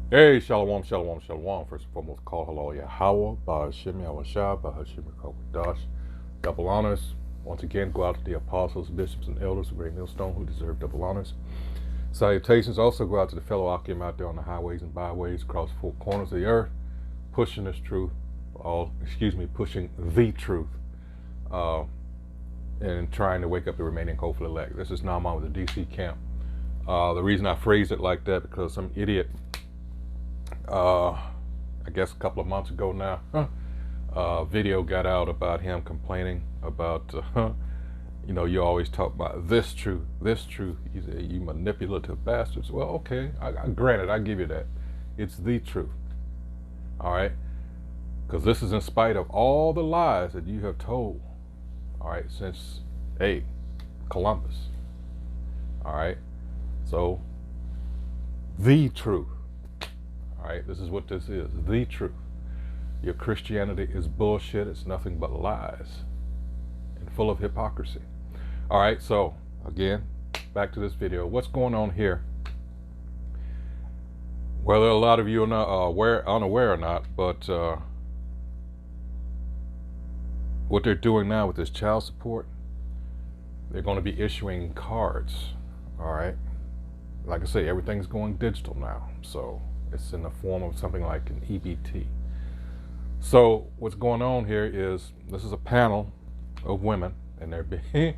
Hey, shalom, shalom, shalom. First and foremost, call hello, Yahweh, Ba'ashim, Yahweh Bahashim, Dash. Double honors. Once again, go out to the apostles, bishops, and elders of Great Millstone who deserve double honors. Salutations also go out to the fellow Akim out there on the highways and byways across the four corners of the earth, pushing this truth, pushing the truth, uh, and trying to wake up the remaining hopeful elect. This is Naaman with the DC camp. The reason I phrased it like that because some idiot I guess a couple of months ago now, video got out about him complaining about, you always talk about this truth. He said, you manipulative bastards. Well, okay, granted, I give you that. It's the truth. All right? Because this is in spite of all the lies that you have told, all right, since, Columbus. All right? So, the truth. All right, this is what this is, the truth. Your Christianity is bullshit. It's nothing but lies and full of hypocrisy. All right, so again, back to this video. What's going on here? Whether a lot of you are not unaware or not, but what they're doing now with this child support, they're going to be issuing cards. All right, like I say, everything's going digital now, so it's in the form of something like an EBT. So what's going on here is this is a panel of women, and they're being,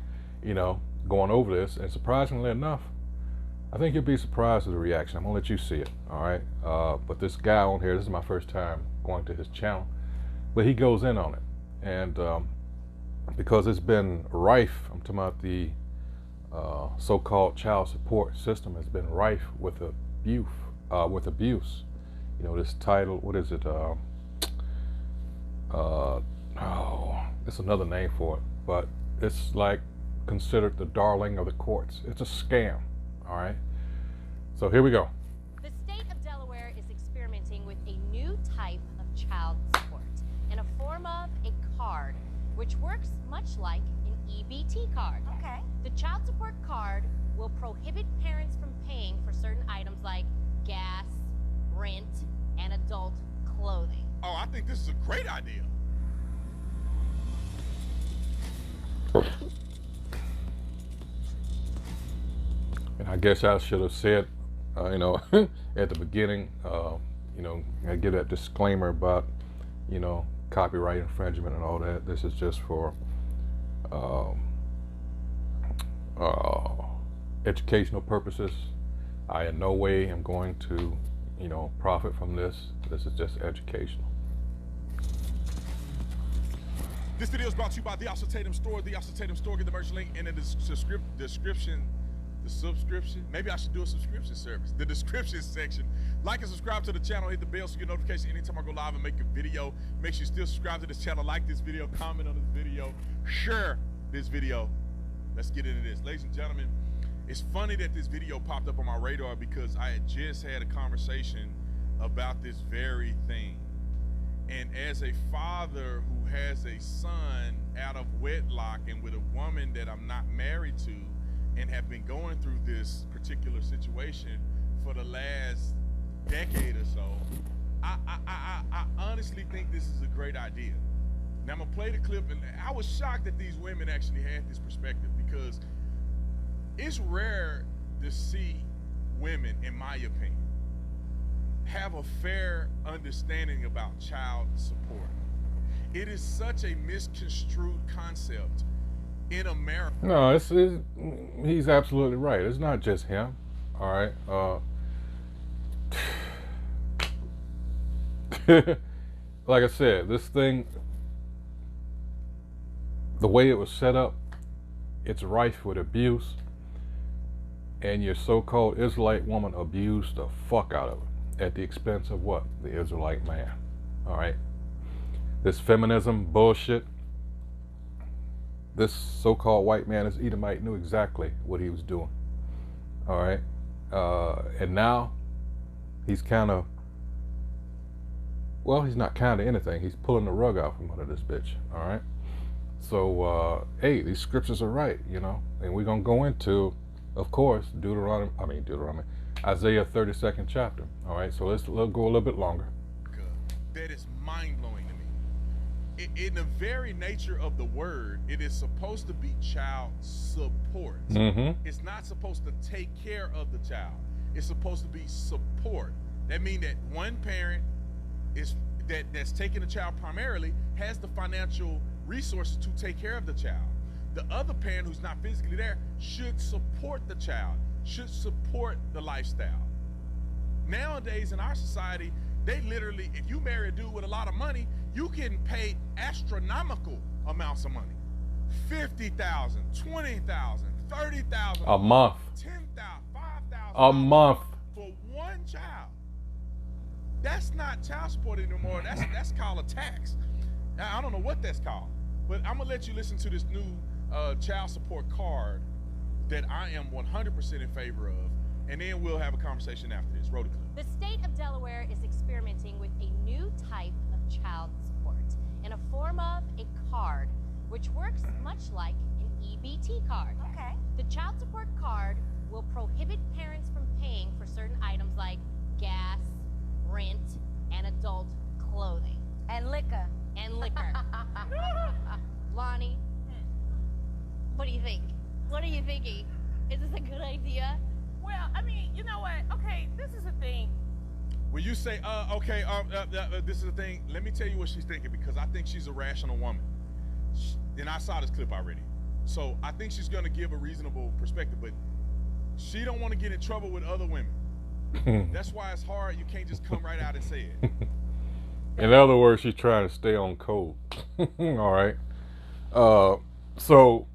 going over this. And surprisingly enough, I think you'll be surprised at the reaction. I'm gonna let you see it. All right. But this guy on here, this is my first time going to his channel, but he goes in on it, and because it's been rife. I'm talking about the so-called child support system has been rife with abuse. This title, what is it? It's another name for it, but it's like considered the darling of the courts. It's a scam, all right? So here we go. The state of Delaware is experimenting with a new type of child support in a form of a card, which works much like an EBT card. Okay. The child support card will prohibit parents from paying for certain items like gas, rent, and adult clothing. Oh, I think this is a great idea. And I guess I should have said, at the beginning, I give that disclaimer about, copyright infringement and all that. This is just for educational purposes. I in no way am going to, profit from this. This is just educational. This video is brought to you by the Oscar Tatum Store. The Oscar Tatum Store, get the merch link in the description. The subscription. Maybe I should do a subscription service. The description section. Like and subscribe to the channel. Hit the bell so you get notification anytime I go live and make a video. Make sure you still subscribe to this channel. Like this video. Comment on this video. Share this video. Let's get into this. Ladies and gentlemen, it's funny that this video popped up on my radar because I had just had a conversation about this very thing. And as a father who has a son out of wedlock and with a woman that I'm not married to and have been going through this particular situation for the last decade or so, I honestly think this is a great idea. Now I'm gonna play the clip, and I was shocked that these women actually had this perspective because it's rare to see women, in my opinion, have a fair understanding about child support. It is such a misconstrued concept in America. No, he's absolutely right. It's not just him, all right? Like I said, this thing, the way it was set up, it's rife with abuse, and your so-called Israelite woman abused the fuck out of it. At the expense of what? The Israelite man. All right? This feminism bullshit, this so-called white man, this Edomite, knew exactly what he was doing. All right? And now he's kind of, well, he's not kind of anything. He's pulling the rug out from under this bitch. All right? So, these scriptures are right, and we're going to go into, of course, Isaiah 32nd chapter. All right, so let's go a little bit longer. That is mind-blowing to me. In the very nature of the word, it is supposed to be child support. It's not supposed to take care of the child. It's supposed to be support. That means that one parent that's taking the child primarily has the financial resources to take care of the child. The other parent who's not physically there should support the child, should support the lifestyle. Nowadays in our society, they literally, if you marry a dude with a lot of money, you can pay astronomical amounts of money. $50,000, $20,000, $30,000 a month, $10,000, $5,000 a month for one child. That's not child support anymore. That's called a tax. Now, I don't know what that's called, but I'm gonna let you listen to this new child support card that I am 100% in favor of, and then we'll have a conversation after this. Roll the clip. The state of Delaware is experimenting with a new type of child support in a form of a card, which works much like an EBT card. Okay. The child support card will prohibit parents from paying for certain items like gas, rent, and adult clothing. And liquor. And liquor. Lonnie, what do you think? What are you thinking? Is this a good idea? Well, I mean, you know what? Okay, this is the thing. When you say, this is the thing, let me tell you what she's thinking, because I think she's a rational woman. And I saw this clip already. So I think she's going to give a reasonable perspective, but she don't want to get in trouble with other women. That's why it's hard. You can't just come right out and say it. In other words, she's trying to stay on code. All right. So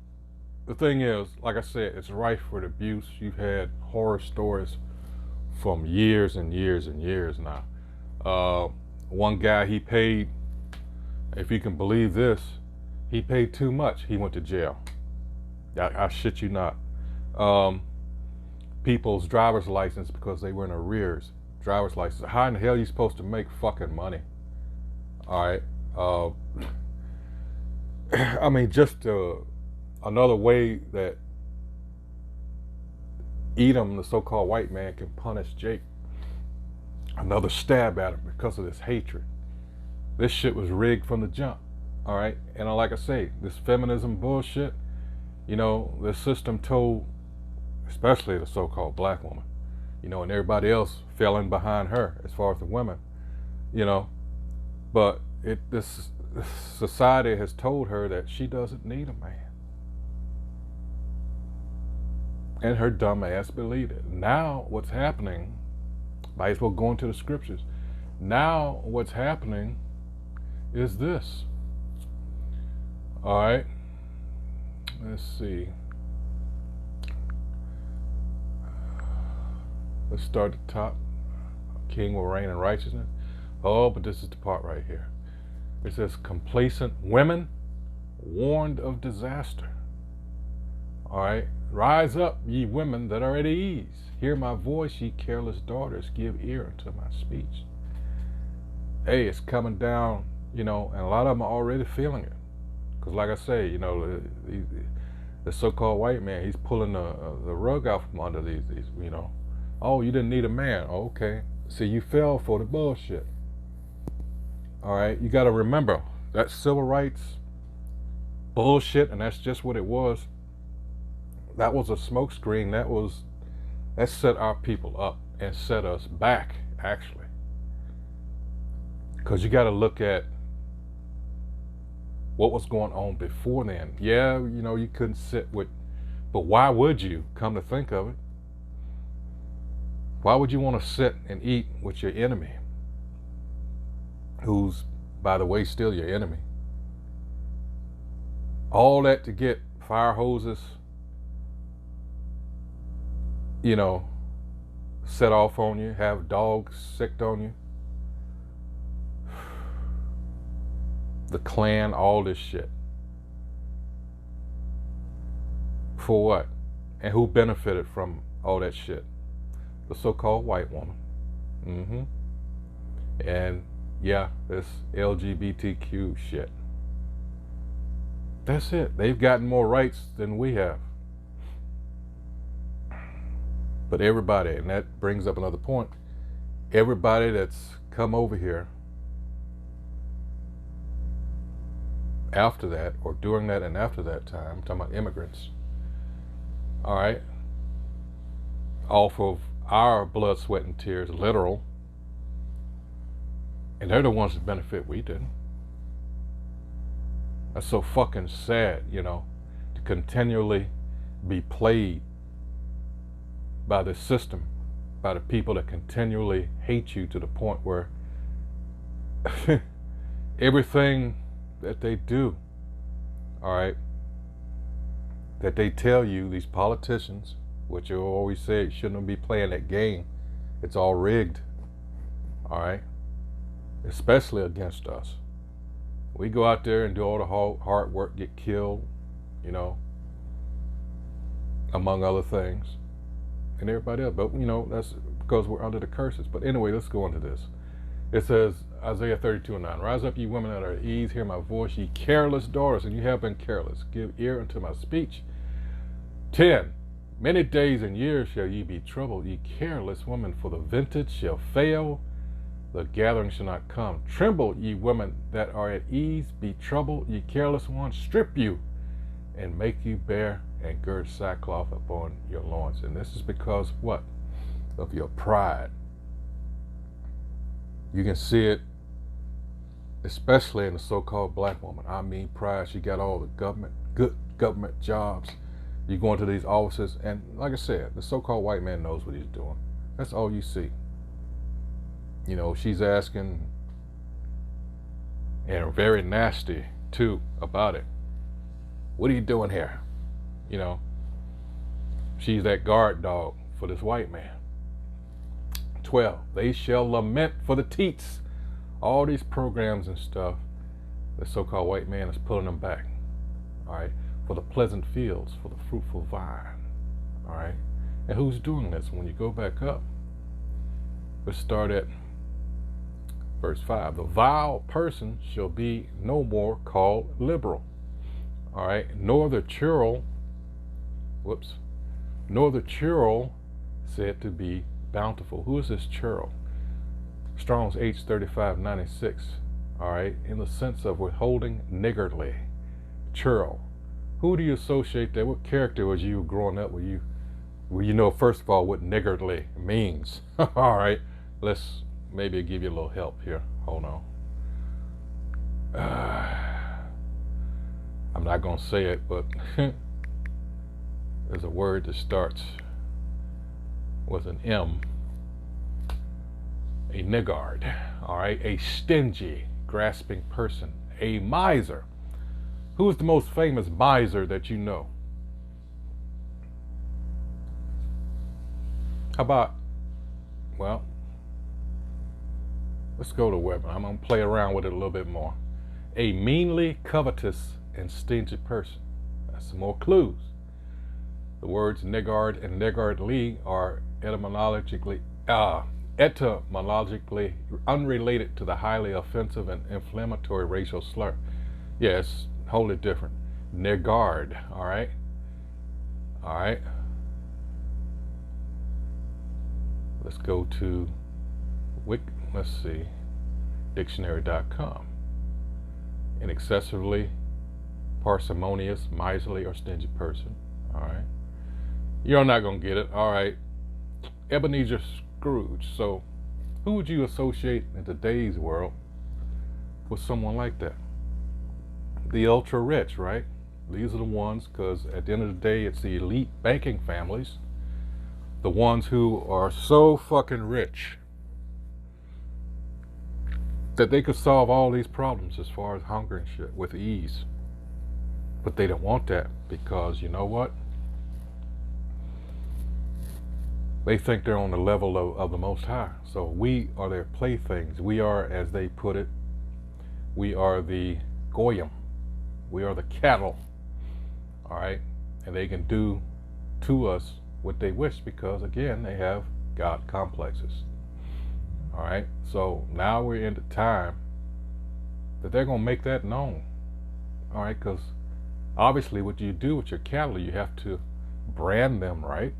the thing is, like I said, it's rife with abuse. You've had horror stories from years and years and years now. One guy, he paid, if you can believe this, he paid too much. He went to jail. I shit you not. People's driver's license, because they were in arrears. Driver's license. How in the hell are you supposed to make fucking money? All right. I mean, just another way that Edom, the so-called white man, can punish Jake. Another stab at him because of this hatred. This shit was rigged from the jump. All right. And like I say, this feminism bullshit, you know, the system told, especially the so-called black woman, you know, and everybody else fell in behind her as far as the women, you know, but this society has told her that she doesn't need a man. And her dumb ass believed it. Now what's happening, might as well go into the scriptures. Now what's happening is this. All right. Let's see. Let's start at the top. King will reign in righteousness. Oh, but this is the part right here. It says, complacent women warned of disaster. All right. Rise up, ye women that are at ease. Hear my voice, ye careless daughters. Give ear unto my speech. Hey, it's coming down, you know, and a lot of them are already feeling it. Because like I say, you know, the so-called white man, he's pulling the rug out from under these, you know. Oh, you didn't need a man. Oh, okay. See, you fell for the bullshit. All right. You got to remember that civil rights bullshit, and that's just what it was. That was a smokescreen. That set our people up and set us back, actually. Because you got to look at what was going on before then. Yeah, you know, you couldn't sit with, but why would you, come to think of it? Why would you want to sit and eat with your enemy, who's, by the way, still your enemy? All that to get fire hoses, you know, set off on you, have dogs sicked on you. The Klan, all this shit. For what? And who benefited from all that shit? The so-called white woman. And yeah, this LGBTQ shit. That's it. They've gotten more rights than we have. But everybody, and that brings up another point, everybody that's come over here after that, or during that and after that time, I'm talking about immigrants, all right, off of our blood, sweat, and tears, literal, and they're the ones that benefit, we didn't. That's so fucking sad, you know, to continually be played by the system, by the people that continually hate you to the point where everything that they do, all right, that they tell you, these politicians, which you always say shouldn't be playing that game, it's all rigged, all right, especially against us. We go out there and do all the hard work, get killed, you know, among other things, and everybody else. But, you know, that's because we're under the curses. But anyway, let's go into this. It says, Isaiah 32:9, rise up, ye women that are at ease, hear my voice, ye careless daughters, and you have been careless. Give ear unto my speech. 10, many days and years shall ye be troubled, ye careless women, for the vintage shall fail, the gathering shall not come. Tremble, ye women that are at ease, be troubled, ye careless ones, strip you, and make you bare, and gird sackcloth upon your loins. And this is because, what? Of your pride. You can see it, especially in the so-called black woman. I mean pride. She got all the good government jobs. You go into these offices, and like I said, the so-called white man knows what he's doing. That's all you see. You know, she's asking, and very nasty too about it. What are you doing here? You know, she's that guard dog for this white man. 12, they shall lament for the teats. All these programs and stuff, the so-called white man is pulling them back. All right, for the pleasant fields, for the fruitful vine. All right, and who's doing this? When you go back up, let's start at verse 5. The vile person shall be no more called liberal. All right, nor the churl said to be bountiful. Who is this churl? Strong's H3596. All right, in the sense of withholding niggardly. Churl. Who do you associate that? What character was you growing up? Well, you know, first of all, what niggardly means. All right, let's maybe give you a little help here. Hold on. I'm not going to say it, but there's a word that starts with an M. A niggard, all right? A stingy, grasping person. A miser. Who is the most famous miser that you know? How about, well, let's go to Weber. I'm going to play around with it a little bit more. A meanly covetous and stingy person. That's some more clues. The words niggard and niggardly are etymologically unrelated to the highly offensive and inflammatory racial slur. Yes, wholly different. Niggard, all right? All right. Let's go to let's see, dictionary.com. An excessively parsimonious, miserly, or stingy person. All right. You're not going to get it. All right. Ebenezer Scrooge. So who would you associate in today's world with someone like that? The ultra rich, right? These are the ones, because at the end of the day, it's the elite banking families, the ones who are so fucking rich that they could solve all these problems as far as hunger and shit with ease. But they don't want that, because you know what? They think they're on the level of the Most High. So we are their playthings. We are, as they put it, we are the goyim. We are the cattle. All right? And they can do to us what they wish, because, again, they have God complexes. All right? So now we're in the time that they're going to make that known. All right? Because obviously what you do with your cattle, you have to brand them right.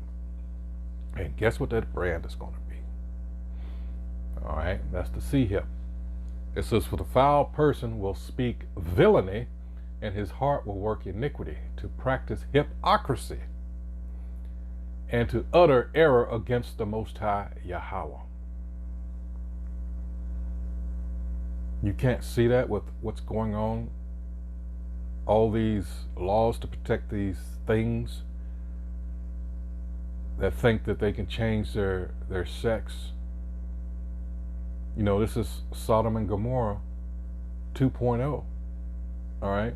And guess what that brand is going to be? All right, that's the C hip. It says, for the foul person will speak villainy, and his heart will work iniquity, to practice hypocrisy, and to utter error against the Most High Yahweh. You can't see that with what's going on. All these laws to protect these things that think that they can change their sex. You know, this is Sodom and Gomorrah 2.0. All right.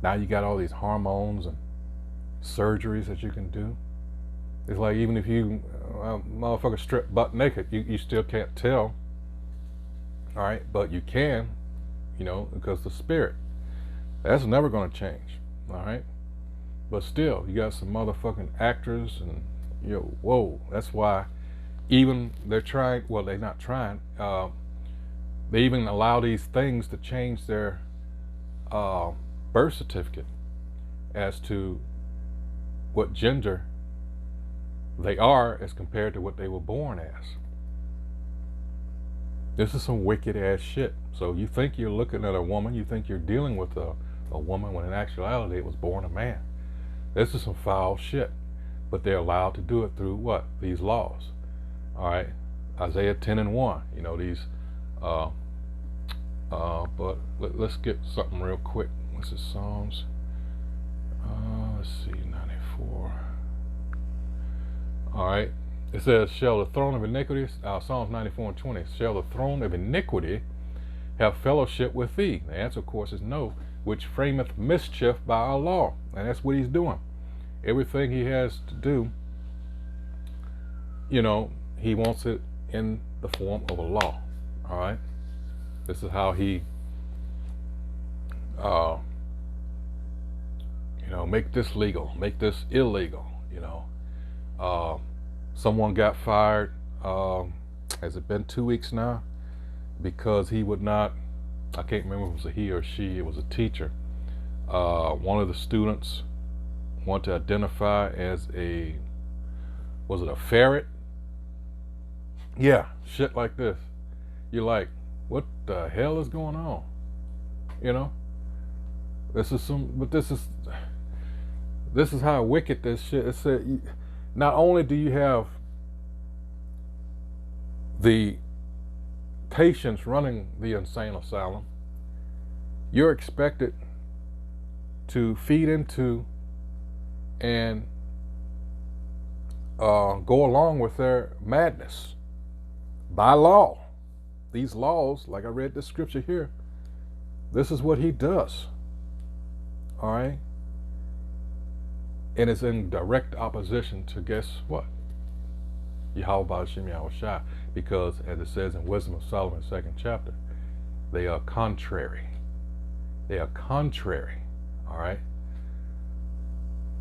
Now you got all these hormones and surgeries that you can do. It's like even if you motherfucker strip butt naked, you still can't tell. All right, but you can, you know, because the spirit. That's never going to change. All right. But still, you got some motherfucking actors and, you know, whoa, that's why even they're trying, well, they're not trying, they even allow these things to change their birth certificate as to what gender they are as compared to what they were born as. This is some wicked ass shit. So you think you're looking at a woman, you think you're dealing with a woman, when in actuality it was born a man. This is some foul shit. But they're allowed to do it through what? These laws. All right, Isaiah 10:1. You know these. But let's get something real quick. What's it? Psalms. Let's see, 94. All right. It says, "Shall the throne of iniquity," Psalms 94:20. "Shall the throne of iniquity have fellowship with thee?" The answer, of course, is no. "Which frameth mischief by our law." And that's what he's doing. Everything he has to do, you know, he wants it in the form of a law. All right. This is how he, you know, make this legal, make this illegal. You know, someone got fired. Has it been 2 weeks now? Because he would not. I can't remember if it was a he or she. It was a teacher. One of the students wanted to identify as a, was it a ferret? Yeah, shit like this. You're like, what the hell is going on? You know, this is this is how wicked this shit is. Not only do you have the patients running the insane asylum, you're expected to feed into and go along with their madness by law. These laws, like I read the scripture here, this is what he does. All right. And it's in direct opposition to, guess what? Yahweh Ba'ashem Yahweh Shai. Because as it says in Wisdom of Solomon, 2nd chapter, they are contrary. They are contrary. All right.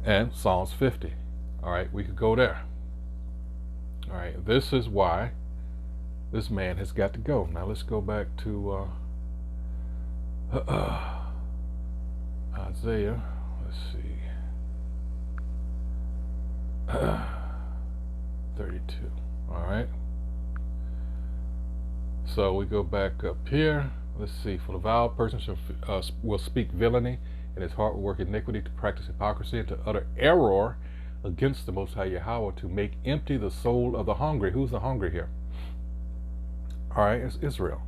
And Psalms 50. All right, we could go there. All right, this is why this man has got to go. Now let's go back to Isaiah. Let's see. 32. All right. So we go back up here. Let's see. For the vile person will speak villainy, and his heart will work iniquity, to practice hypocrisy, and to utter error against the Most High Yahweh, to make empty the soul of the hungry. Who's the hungry here? All right, it's Israel.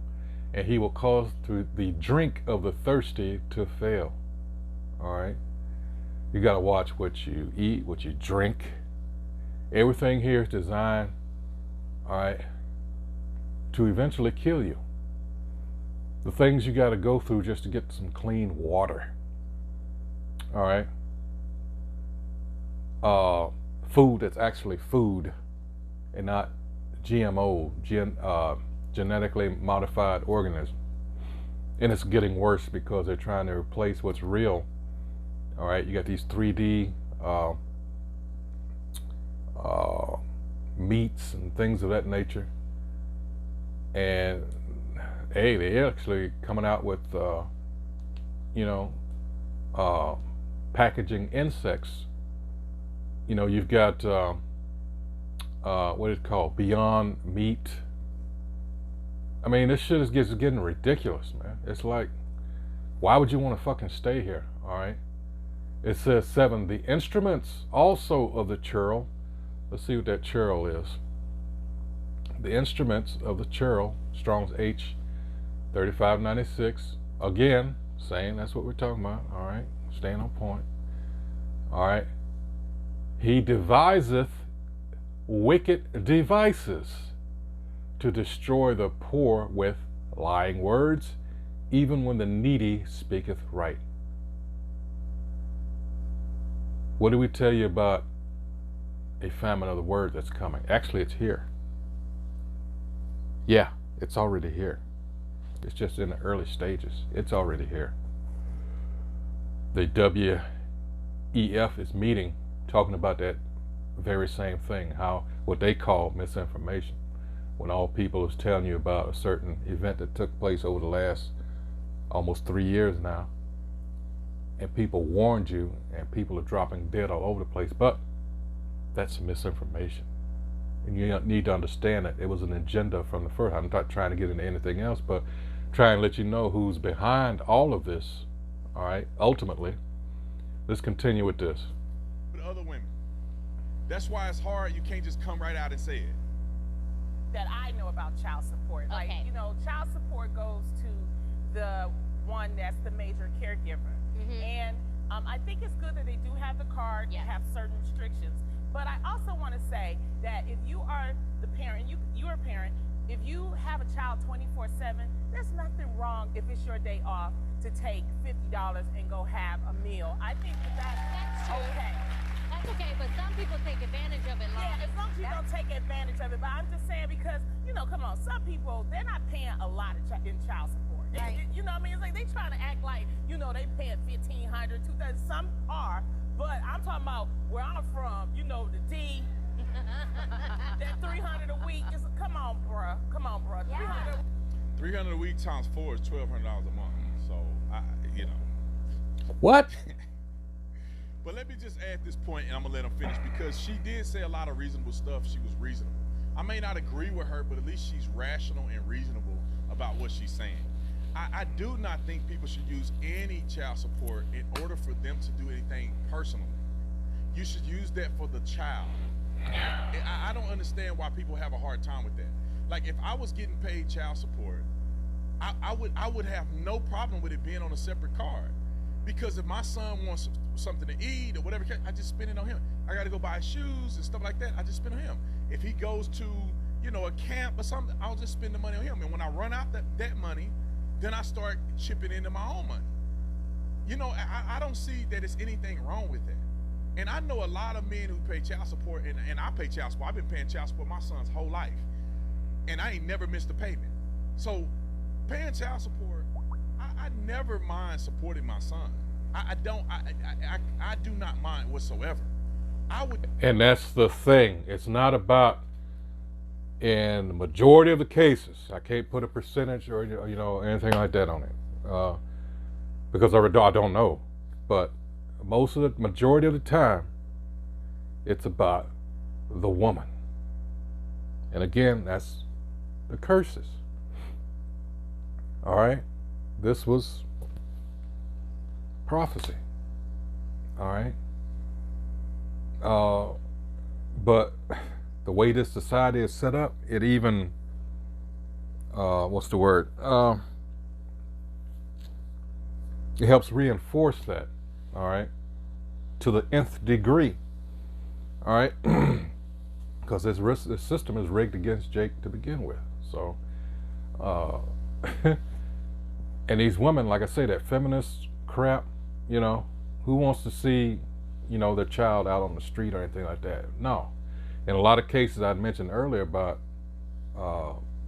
And he will cause the drink of the thirsty to fail. All right. You got to watch what you eat, what you drink. Everything here is designed, all right, to eventually kill you. The things you got to go through just to get some clean water. All right. Food that's actually food and not GMO, genetically modified organism. And it's getting worse because they're trying to replace what's real. All right. You got these 3D meats and things of that nature. And hey, they're actually coming out with, you know, packaging insects. You know, you've got what is it called? Beyond Meat. I mean, this shit is getting ridiculous, man. It's like, why would you want to fucking stay here? All right. It says 7. The instruments also of the churl. Let's see what that churl is. The instruments of the churl, Strong's H 3596. Again, saying that's what we're talking about. All right. Staying on point. All right. He deviseth wicked devices to destroy the poor with lying words, even when the needy speaketh right. What do we tell you about a famine of the word that's coming? Actually, it's here. Yeah, it's already here. It's just in the early stages. It's already here. The WEF is meeting, talking about that very same thing, how what they call misinformation. When all people is telling you about a certain event that took place over the last almost 3 years now, and people warned you, and people are dropping dead all over the place, but that's misinformation. And you need to understand that it was an agenda from the first. I'm not trying to get into anything else, but trying to let you know who's behind all of this. All right, ultimately, let's continue with this. With other women. That's why it's hard. You can't just come right out and say it. That I know about child support. Like, Okay. you know, child support goes to the one that's the major caregiver. And I think it's good that they do have the card and have certain restrictions. But I also want to say that if you are the parent, you're a parent, if you have a child 24/7, there's nothing wrong if it's your day off to take $50 and go have a meal. I think that's true. okay. That's okay, but some people take advantage of it. Yeah, as long as you don't take advantage of it. But I'm just saying because, you know, come on, some people, they're not paying a lot in child support. Right. You know what I mean? It's like they trying to act like, you know, they paying $1,500, $2,000. Some are, but I'm talking about where I'm from, you know, the D, that $300 a week. Just, come on, bruh. Come on, bruh. Yeah. $300 a week times 4 is $1,200 a month. So, you know. What? But let me just add this point, and I'm gonna let him finish, because she did say a lot of reasonable stuff. She was reasonable. I may not agree with her, but at least she's rational and reasonable about what she's saying. I do not think people should use any child support in order for them to do anything personally. You should use that for the child. I don't understand why people have a hard time with that. Like, if I was getting paid child support, I would have no problem with it being on a separate card. Because if my son wants something to eat or whatever, I just spend it on him. I got to go buy shoes and stuff like that, I just spend it on him. If he goes to, you know, a camp or something, I'll just spend the money on him. And when I run out that money, then I start chipping into my own money. You know, I don't see that there's anything wrong with that. And I know a lot of men who pay child support, and I pay child support. I've been paying child support my son's whole life. And I ain't never missed a payment. So paying child support, I never mind supporting my son. I do not mind whatsoever. And that's the thing. It's not about, in the majority of the cases, I can't put a percentage or, you know, anything like that on it, because I don't know. But most of the majority of the time, it's about the woman. And again, that's the curses. All right, this was prophecy. All right. But the way this society is set up, it even, what's the word? It helps reinforce that, all right, to the nth degree, all right, because this system is rigged against Jake to begin with. So, and these women, like I say, that feminist crap, you know, who wants to see, you know, their child out on the street or anything like that? No. In a lot of cases, I mentioned earlier about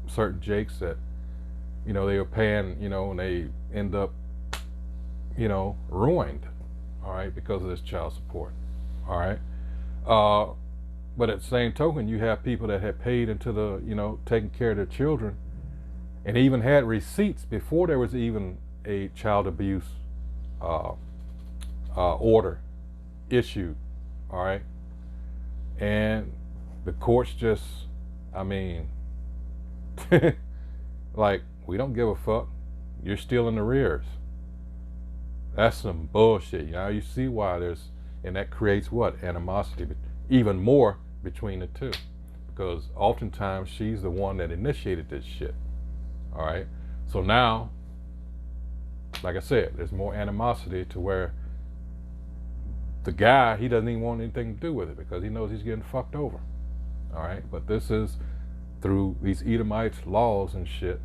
certain Jakes that, you know, they were paying, you know, and they end up, you know, ruined, all right, because of this child support, all right. But at the same token, you have people that had paid into the, you know, taking care of their children, and even had receipts before there was even a child abuse order issued, all right. And the courts just, I mean, like, we don't give a fuck. You're still in the rears. That's some bullshit. Now you see why there's, and that creates what? Animosity, but even more between the two. Because oftentimes she's the one that initiated this shit. All right? So now, like I said, there's more animosity to where the guy, he doesn't even want anything to do with it because he knows he's getting fucked over. All right? But this is through these Edomites laws and shit,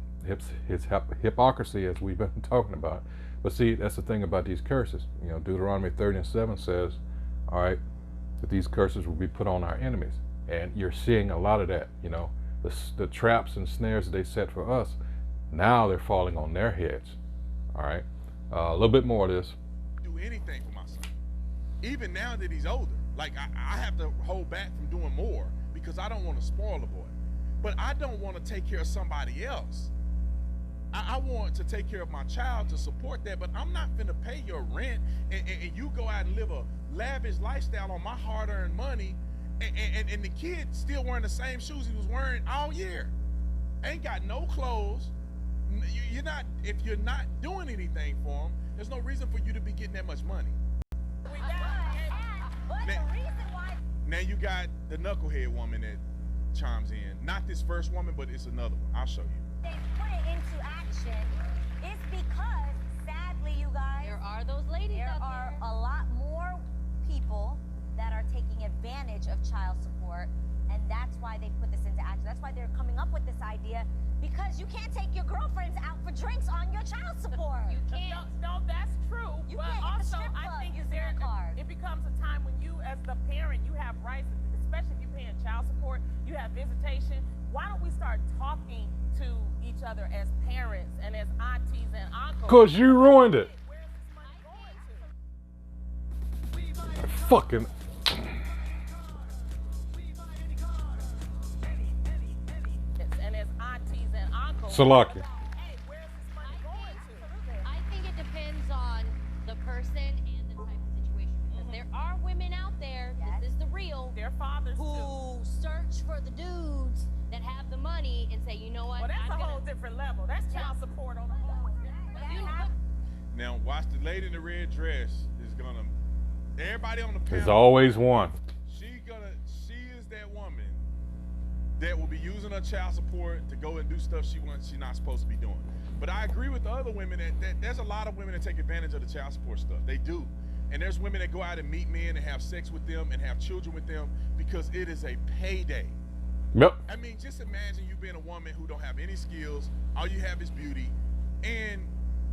his hypocrisy, as we've been talking about. But see, that's the thing about these curses. You know, Deuteronomy 30:7 says, all right, that these curses will be put on our enemies. And you're seeing a lot of that, you know, the traps and snares that they set for us, now they're falling on their heads. All right? A little bit more of this. Do anything for my son. Even now that he's older. Like, I have to hold back from doing more because I don't want to spoil the boy. But I don't want to take care of somebody else. I want to take care of my child to support that, but I'm not finna pay your rent and you go out and live a lavish lifestyle on my hard-earned money and the kid still wearing the same shoes he was wearing all year. Ain't got no clothes. You're not, if you're not doing anything for him, there's no reason for you to be getting that much money. Now you got the knucklehead woman that chimes in. Not this first woman, but it's another one. I'll show you. They put it into action is because, sadly, you guys, There are those ladies there out are there. a lot more people that are taking advantage of child support, and that's why they put this into action. That's why they're coming up with this idea, because you can't take your girlfriends out for drinks on your child support. You can't. No, that's true. You but can't hit the also, strip I club think using there, your card. it becomes a time when you, as the parent, you have rights, especially if you're paying child support, you have visitation. Why don't we start talking to each other as parents and as aunties and uncles? Because you ruined it. Where's this money going to? Fucking. And as aunties and uncles. Salaki. Hey, where's this money going to? I think it depends on the person and the type of situation. Because there are women out there, this is the real, Their fathers too. who search for the dudes that have the money and say, you know what, Well, that's I'm a gonna, whole different level. That's child support on a whole different level. Now watch the lady in the red dress is gonna, everybody on the panel. There's always one. She is that woman that will be using her child support to go and do stuff she's not supposed to be doing. But I agree with the other women that there's a lot of women that take advantage of the child support stuff. They do. And there's women that go out and meet men and have sex with them and have children with them because it is a payday. Yep. I mean, just imagine you being a woman who don't have any skills, all you have is beauty, and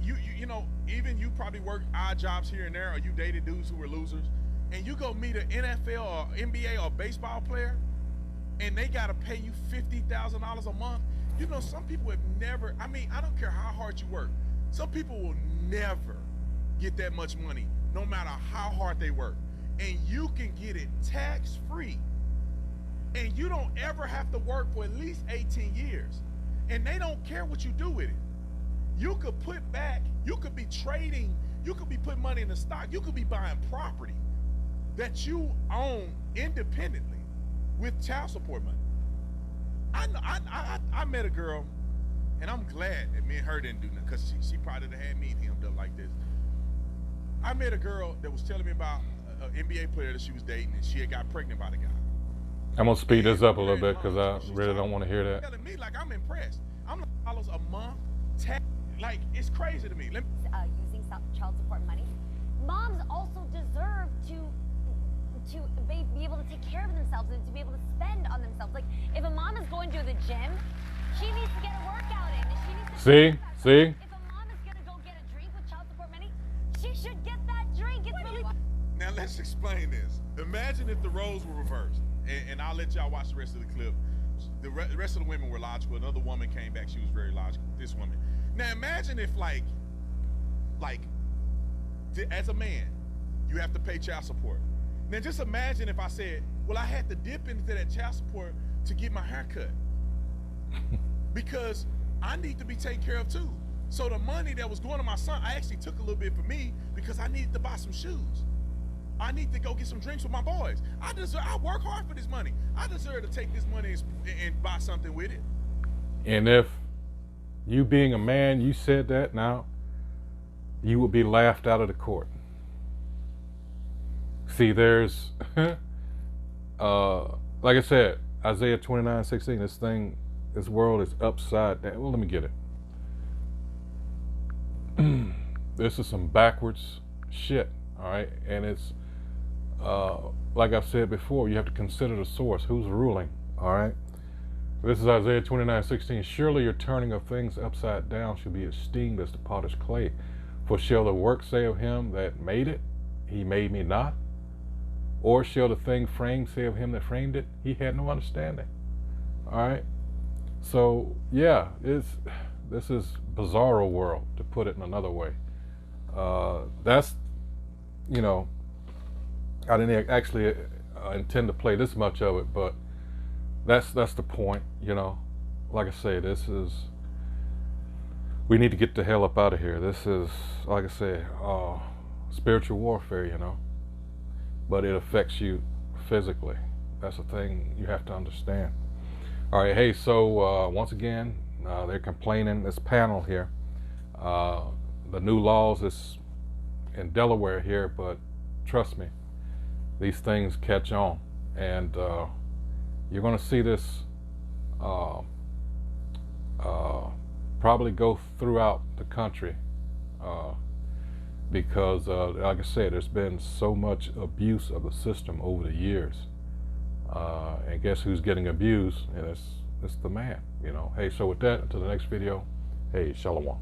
you know, even you probably work odd jobs here and there, or you dated dudes who were losers, and you go meet an NFL or NBA or baseball player, and they gotta pay you $50,000 a month. You know, some people have never, I mean, I don't care how hard you work, some people will never get that much money, no matter how hard they work. And you can get it tax-free. And you don't ever have to work for at least 18 years. And they don't care what you do with it. You could put back, you could be trading, you could be putting money in the stock, you could be buying property that you own independently with child support money. I met a girl, and I'm glad that me and her didn't do nothing, because she probably would have had me hemmed up like this. I met a girl that was telling me about an NBA player that she was dating, and she had got pregnant by the guy. I'm going to speed this up a little bit because I really don't want to hear that. Telling me like I'm impressed. I'm like $1 a month. Like, it's crazy to me. Using child support money, moms also deserve to be able to take care of themselves and to be able to spend on themselves. Like, if a mom is going to the gym, she needs to get a workout in. And she needs to See? If a mom is going to go get a drink with child support money, she should get that drink. It's really... Now let's explain this. Imagine if the roles were reversed, and I'll let y'all watch the rest of the clip. The rest of the women were logical. Another woman came back. She was very logical. This woman. Now imagine if like, as a man, you have to pay child support. Now just imagine if I said, well, I had to dip into that child support to get my hair cut because I need to be taken care of too. So the money that was going to my son, I actually took a little bit for me because I needed to buy some shoes. I need to go get some drinks with my boys. I work hard for this money. I deserve to take this money and buy something with it. And if you being a man, you said that now, you would be laughed out of the court. See, there's, like I said, Isaiah 29:16, this world is upside down. Well, let me get it. This is some backwards shit, all right? And it's, like I've said before, you have to consider the source. Who's ruling, all right? This is Isaiah 29:16. Surely your turning of things upside down should be esteemed as the potter's clay. For shall the work say of him that made it, he made me not? Or shall the thing framed say of him that framed it, he had no understanding? All right? So, yeah, this is bizarro world, to put it in another way. That's, you know, I didn't actually intend to play this much of it, but that's the point, you know. Like I say, we need to get the hell up out of here. This is, like I say, spiritual warfare, you know. But it affects you physically. That's the thing you have to understand. All right, hey, so once again, they're complaining, this panel here, the new laws is in Delaware here, but trust me, these things catch on. And you're going to see this probably go throughout the country because, like I said, there's been so much abuse of the system over the years. And guess who's getting abused? And it's the man, you know. Hey, so with that, until the next video, hey, shalom.